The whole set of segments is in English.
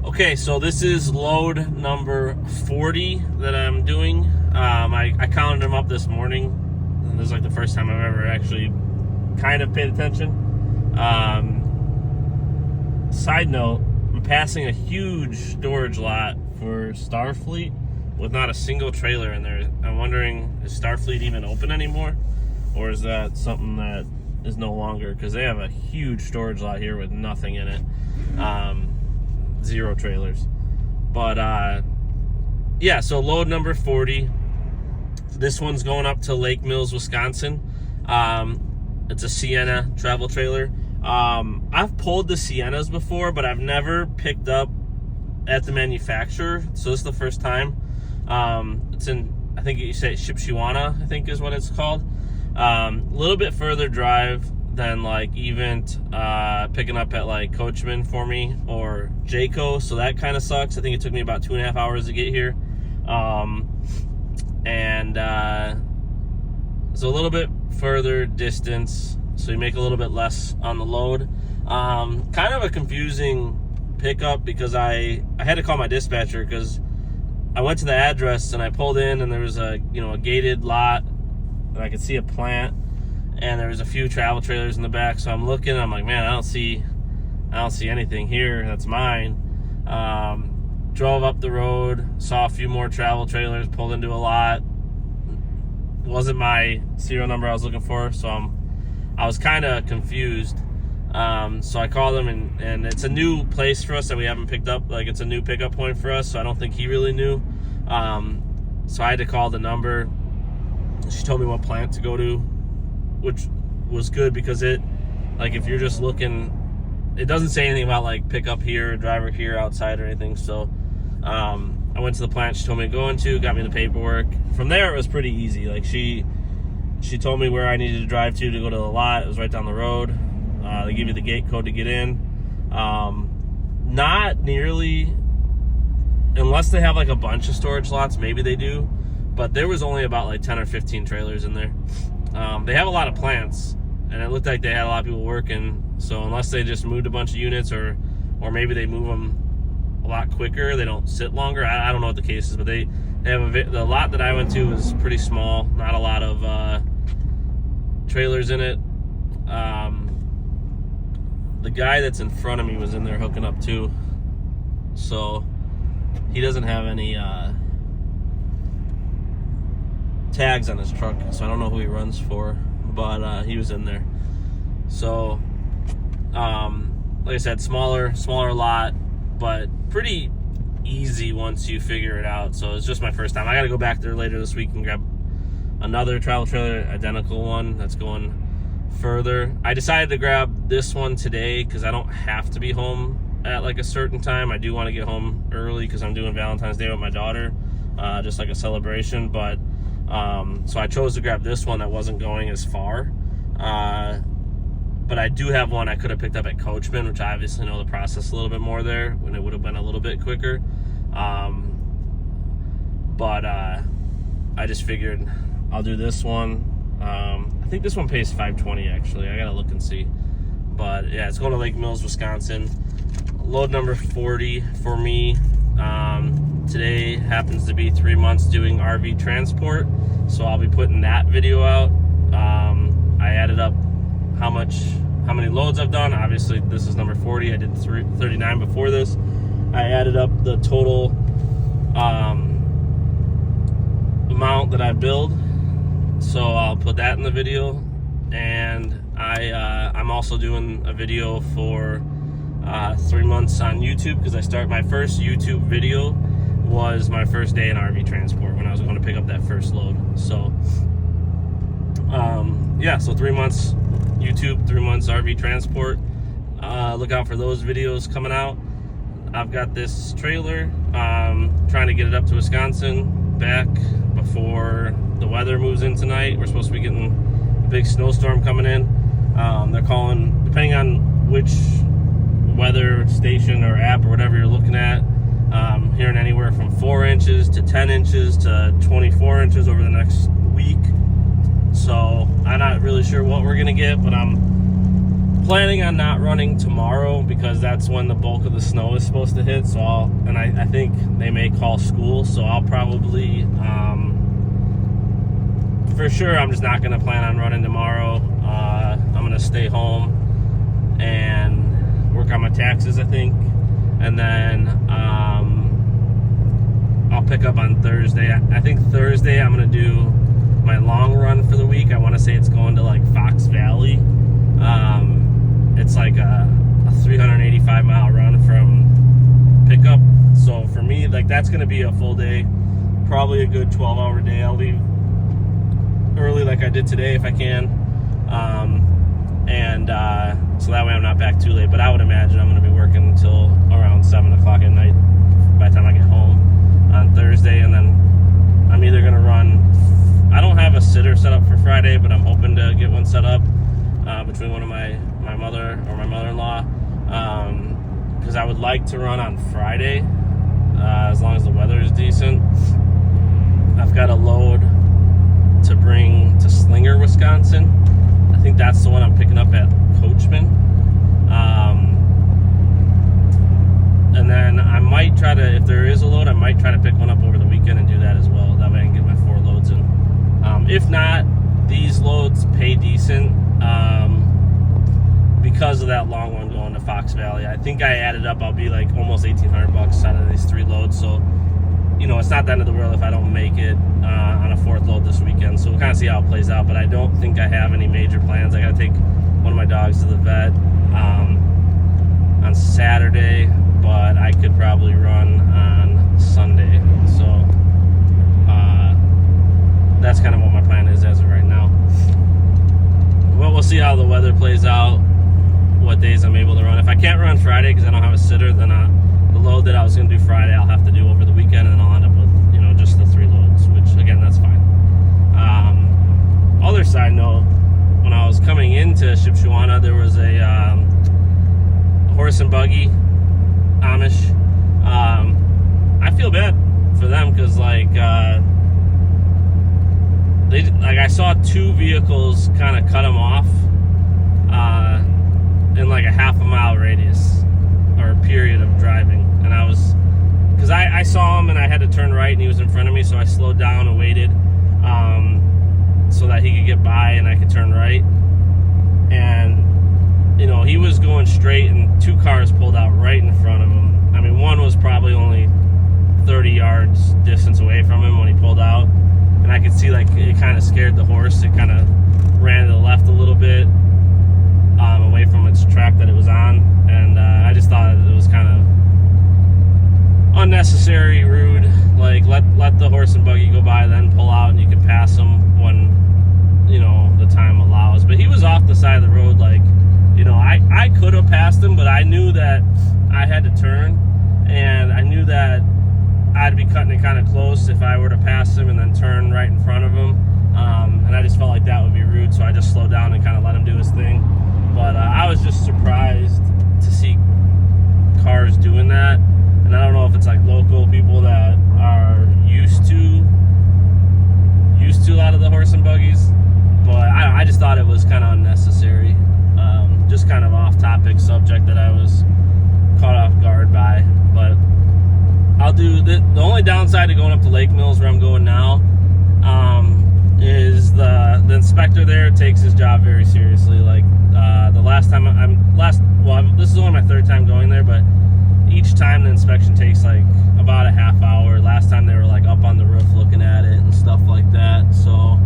Okay, so this is load number 40 that I'm doing. I counted them up this morning, and this is like the first time I've ever actually kind of paid attention. Side note, I'm passing a huge storage lot for Starfleet with not a single trailer in there. I'm wondering, is Starfleet even open anymore? Or is that something that is no longer? Because they have a huge storage lot here with nothing in it. Zero trailers. But yeah, so load number 40. This one's going up to Lake Mills, Wisconsin. It's a Sienna travel trailer. I've pulled the Siennas before, but I've never picked up at the manufacturer, so this is the first time. It's in, I think you say Shipshewana, I think is what it's called. A little bit further drive than like Event, picking up at like Coachman for me or Jayco, so that kind of sucks. I think it took me about 2.5 hours to get here. So a little bit further distance, so you make a little bit less on the load. Kind of a confusing pickup because I had to call my dispatcher because I went to the address and I pulled in and there was a gated lot and I could see a plant and there was a few travel trailers in the back. So I'm looking, I'm like, man, I don't see anything here that's mine. Drove up the road, saw a few more travel trailers, pulled into a lot. Wasn't my serial number I was looking for, so I was kind of confused. So I called him, and it's a new place for us that we haven't picked up. Like, it's a new pickup point for us, so I don't think he really knew. So I had to call the number. She told me what plant to go to, which was good because if you're just looking, it doesn't say anything about like pick up here, driver here, outside or anything. So I went to the plant she told me to go into, got me the paperwork. From there, it was pretty easy. Like she told me where I needed to drive to go to the lot. It was right down the road. They give you the gate code to get in. Not nearly, unless they have like a bunch of storage lots, maybe they do. But there was only about like 10 or 15 trailers in there. They have a lot of plants, and it looked like they had a lot of people working. So unless they just moved a bunch of units, or maybe they move them a lot quicker, they don't sit longer. I don't know what the case is, but they have the lot that I went to was pretty small, not a lot of trailers in it. The guy that's in front of me was in there hooking up too, so he doesn't have any tags on his truck, so I don't know who he runs for, but he was in there. So like I said, smaller lot, but pretty easy once you figure it out. So it's just my first time. I got to go back there later this week and grab another travel trailer, identical one that's going further. I decided to grab this one today because I don't have to be home at like a certain time. I do want to get home early because I'm doing Valentine's Day with my daughter, just like a celebration. But so I chose to grab this one that wasn't going as far. But I do have one I could have picked up at Coachman, which I obviously know the process a little bit more there, when it would have been a little bit quicker. But I just figured I'll do this one. I think this one pays $520 actually. I gotta look and see. But yeah, it's going to Lake Mills, Wisconsin. Load number 40 for me. Today happens to be 3 months doing RV transport, so I'll be putting that video out. I added up how many loads I've done. Obviously this is number 40. I did 39 before this. I added up the total amount that I billed, so I'll put that in the video. And I'm also doing a video for 3 months on YouTube, because I start my first YouTube video was my first day in RV transport when I was going to pick up that first load. So yeah, so 3 months YouTube, 3 months RV transport. Look out for those videos coming out. I've got this trailer, trying to get it up to Wisconsin back before the weather moves in tonight. We're supposed to be getting a big snowstorm coming in. They're calling, depending on which weather station or app or whatever you're looking at, hearing anywhere from 4 inches to 10 inches to 24 inches over the next week. So I'm not really sure what we're gonna get, but I'm planning on not running tomorrow because that's when the bulk of the snow is supposed to hit. So I think they may call school, so I'll probably, for sure, I'm just not going to plan on running tomorrow. I'm going to stay home and work on my taxes, I think, and then I'll pick up on Thursday. I think Thursday I'm going to do my long run for the week. I want to say it's going to like Fox Valley. It's like a 385 mile run from pickup. So for me, like, that's going to be a full day, probably a good 12-hour day. I'll leave early like I did today if I can. So that way I'm not back too late. But I would imagine I'm going to be working until around 7 o'clock at night by the time I get home on Thursday. And then I'm either going to run, I don't have a sitter set up for Friday, but I'm hoping to get one set up between one of my mother or my mother-in-law, because I would like to run on Friday as long as the weather is decent. I've got a load to bring to Slinger, Wisconsin. I think that's the one I'm picking up at Coachman. And then I might try to, if there is a load, I might try to pick one up over the weekend and do that as well. That way I can get my 4 loads in. If not, these loads pay decent because of that long one going to Fox Valley. I think I added up, I'll be like almost $1,800 out of these 3 loads. So, you know, it's not the end of the world if I don't make it on a 4th load this weekend. So we'll kind of see how it plays out. But I don't think I have any major plans. I got to take one of my dogs to the vet on Saturday, but I could probably run on Sunday. So that's kind of what my plan is as of right now. Well, we'll see how the weather plays out, what days I'm able to run. If I can't run Friday because I don't have a sitter, then the load that I was going to do Friday I'll have to do over the weekend, and then I'll end up with, you know, just the 3 loads, which again, that's fine. Other side note, when I was coming into Shipshewana, there was a horse and buggy Amish. I feel bad for them because I saw 2 vehicles kind of cut them off in like a half a mile radius or period of driving, and because I saw him and I had to turn right and he was in front of me, so I slowed down and waited so that he could get by and I could turn right. And you know, he was going straight and 2 cars pulled out right in front of him. I mean, one was probably only 30 yards distance away from him when he pulled out, and I could see like it kind of scared the horse. It kind of ran to the left a little bit away from its track that it was on, and I just thought it was kind of unnecessary, rude. Like, let the horse and buggy go by, then pull out, and you can pass them when, you know, the time allows. But he was off the side of the road, like, you know, I could have passed him, but I knew that I had to turn, and I knew that I'd be cutting it kind of close if I were to pass him and then turn right in front of him. And I just felt like that would be rude, so I just slowed down and kind of let him do his thing. But I was just surprised to see cars doing that. And I don't know if it's like local people that are used to a lot of the horse and buggies, but I just thought it was kind of unnecessary. Just kind of off-topic subject that I was caught off guard by. But I'll do the only downside to going up to Lake Mills where I'm going now is the inspector there takes his job very seriously. Like the last time this is only my 3rd time going there, but each time the inspection takes like about a half hour. Last time they were like up on the roof looking at it and stuff like that. So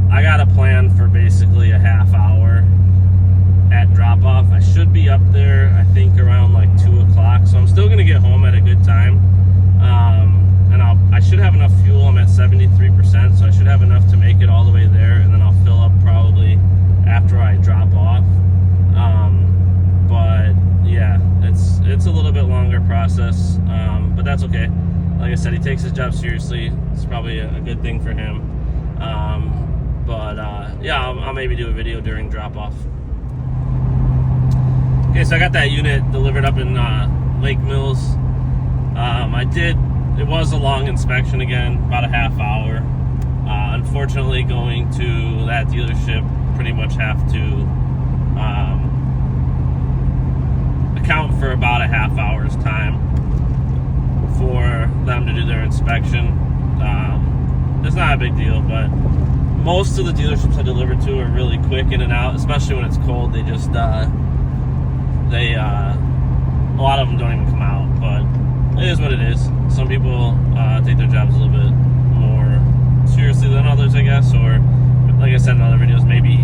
I got a plan for basically a half hour at drop off. I should be up there, I think, around like 2 o'clock. So I'm still gonna get home at a good time. And I should have enough fuel. I'm at 73%, so I should have enough to make it all the way there, and then I'll fill up probably after I drop off. But yeah, it's a little bit longer process, but that's okay. Like I said, he takes his job seriously. It's probably a good thing for him. Yeah, I'll maybe do a video during drop off. Okay, so I got that unit delivered up in Lake Mills. It was a long inspection again, about a half hour. Unfortunately, going to that dealership, pretty much have to account for about a half hour's time for them to do their inspection. It's not a big deal, but most of the dealerships I deliver to are really quick in and out, especially when it's cold. They just a lot of them don't even come out, but it is what it is. Some people take their jobs a little bit more seriously than others, I guess, or like I said in other videos, maybe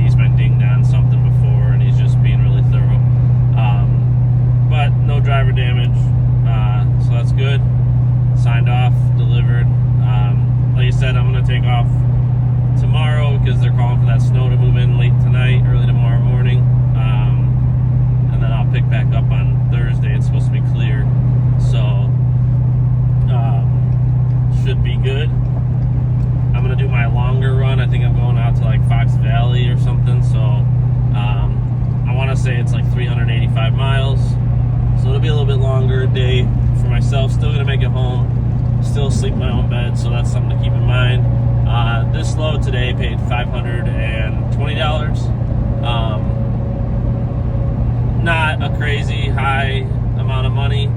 he's been dinged on something before and he's just being really thorough. But no driver damage, so that's good. Signed off, delivered. Like I said, I'm going to take off tomorrow because they're calling for that snow to move in late tonight, early tomorrow morning. And then I'll pick back up on Thursday. It's supposed to be clear, so should be good. I'm going to do my longer run. I think I'm going out to like Fox Valley or something, so I want to say it's like 385 miles. So it'll be a little bit longer a day for myself. Still going to make it home. Still sleep in my own bed, so that's something to keep in mind. This load today paid $520. Not a crazy high amount of money,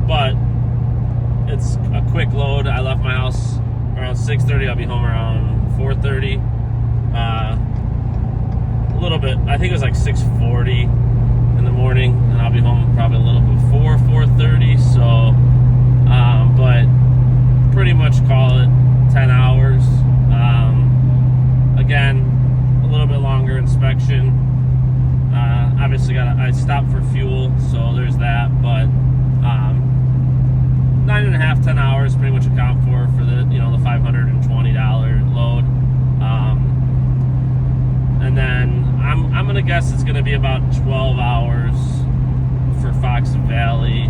but it's a quick load. I left my house around 6:30. I'll be home around 4:30. A little bit, I think it was like 6:40 in the morning, and I'll be home probably a little before 4:30. So, but pretty much call it 10 hours. Again, a little bit longer inspection. Obviously, I stopped for fuel, so there's that. But 9.5, 10 hours pretty much account for the the $520 load. And then I'm gonna guess it's gonna be about 12 hours for Fox Valley.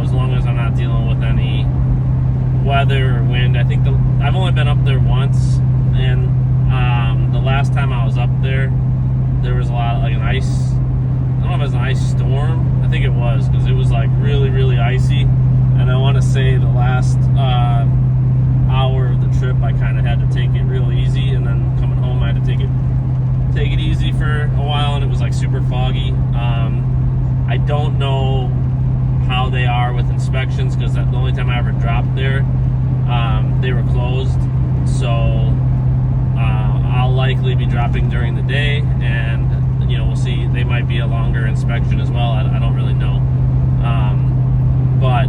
As long as I'm not dealing with any weather or wind. I think I've only been up there once, and the last time I was up there was a lot of like an ice. I don't know if it was an ice storm. I think it was, because it was like really, really icy. And I want to say the last hour of the trip, I kind of had to take it real easy, and then coming home, I had to take it easy for a while, and it was like super foggy. I don't know how they are with inspections, because the only time I ever dropped there, they were closed. So I'll likely be dropping during the day, and we'll see. They might be a longer inspection as well. I don't really know, but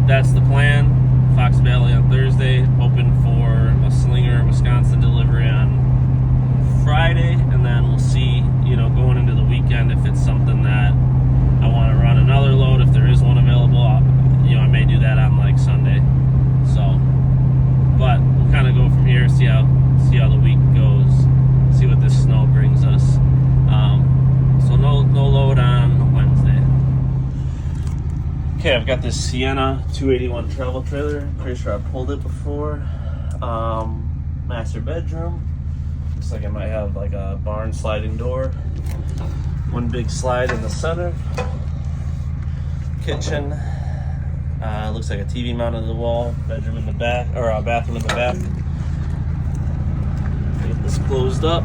that's the plan. Fox Valley on Thursday, hoping for a Slinger, Wisconsin delivery on Friday, and then we'll see, going into the weekend, if it's something that I want to run another load. If there is one available, I may do that on like Sunday. So, but we'll kind of go from here, see how the week goes, see what this snow brings us. So no load on Wednesday. Okay, I've got this Sienna 281 travel trailer. Pretty sure I pulled it before. Master bedroom. Looks like I might have like a barn sliding door. One big slide in the center. Kitchen. Looks like a TV mounted on the wall. Bedroom in the back, or a bathroom in the back. Get this closed up.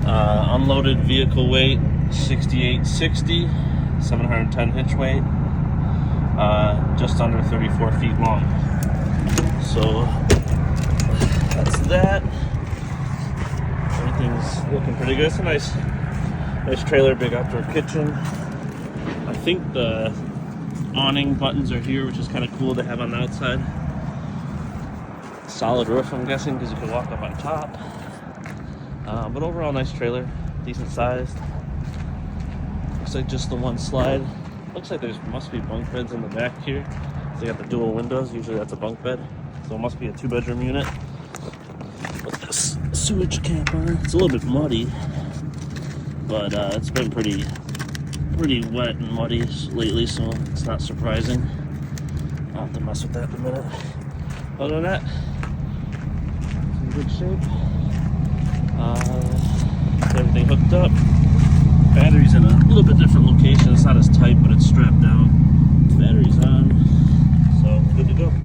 Unloaded vehicle weight 6860, 710 hitch weight. Just under 34 feet long. So that's that. Everything's looking pretty good. It's a nice trailer, big outdoor kitchen. I think the awning buttons are here, which is kind of cool to have on the outside. Solid roof, I'm guessing, because you can walk up on top. But overall, nice trailer, decent sized. Looks like just the one slide. Looks like must be bunk beds in the back here. They got the dual windows. Usually that's a bunk bed, so it must be a 2-bedroom unit. Put this sewage cap on. It's a little bit muddy, but it's been pretty wet and muddy lately, so it's not surprising. I'll have to mess with that in a minute. Other than that, it's in good shape. Everything hooked up. Battery's in a little bit different location. It's not as tight, but it's strapped down. Battery's on, so good to go.